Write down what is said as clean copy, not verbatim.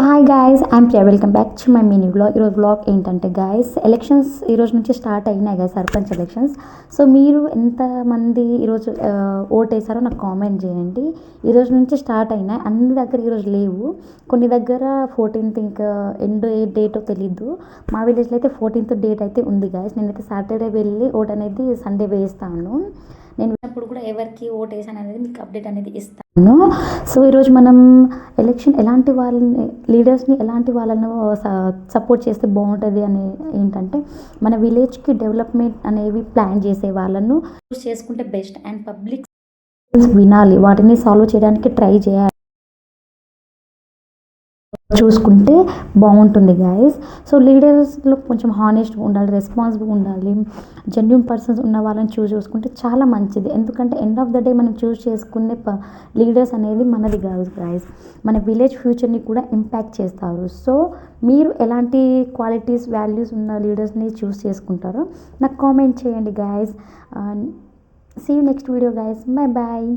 Hi guys, I'm Priya. Welcome back to my mini vlog. ఈరోజు vlog ఏంటంటే guys, elections ఈరోజు నుంచి స్టార్ట్ అయినాయి కదా, సర్పంచ్ ఎలక్షన్స్. సో మీరు ఎంతమంది ఈరోజు ఓటేసారో నాకు కామెంట్ చేయండి. ఈరోజు నుంచి స్టార్ట్ అయినాయి, అన్ని దగ్గర ఈరోజు లేవు. కొన్ని దగ్గర 14th ఇంకా ఎండ్ ఏ డేటో తెలీదు. మా విలేజ్లో అయితే 14th డేట్ అయితే ఉంది గాయస్. నేనైతే సాటర్డే వెళ్ళి ఓట్ అనేది సండే వేస్తాను. నేను వెళ్ళినప్పుడు కూడా ఎవరికి ఓట్ వేసాను అనేది మీకు అప్డేట్ అనేది ఇస్తాను. సో ఈరోజు మనం ఎలక్షన్ ఎలాంటి వాళ్ళని, లీడర్స్ని ఎలాంటి వాళ్ళను సపోర్ట్ చేస్తే బాగుంటుంది అని ఏంటంటే, మన విలేజ్కి డెవలప్మెంట్ అనేవి ప్లాన్ చేసే వాళ్ళను చూస్ చేసుకుంటే బెస్ట్. అండ్ పబ్లిక్ వినాలి, వాటిని సాల్వ్ చేయడానికి ట్రై చేయాలి, చూసుకుంటే బాగుంటుంది గాయస్. సో లీడర్స్లో కొంచెం హానెస్ట్గా ఉండాలి, రెస్పాన్సిబుల్గా ఉండాలి, జెన్యూన్ పర్సన్స్ ఉన్న వాళ్ళని చూసుకుంటే చాలా మంచిది. ఎందుకంటే ఎండ్ ఆఫ్ ద డే మనం చూస్ చేసుకునే లీడర్స్ అనేది మనది కాదు గాయస్, మన విలేజ్ ఫ్యూచర్ని కూడా ఇంపాక్ట్ చేస్తారు. సో మీరు ఎలాంటి క్వాలిటీస్, వాల్యూస్ ఉన్న లీడర్స్ని చూస్ చేసుకుంటారో నాకు కామెంట్ చేయండి guys. See you next video guys. Bye bye.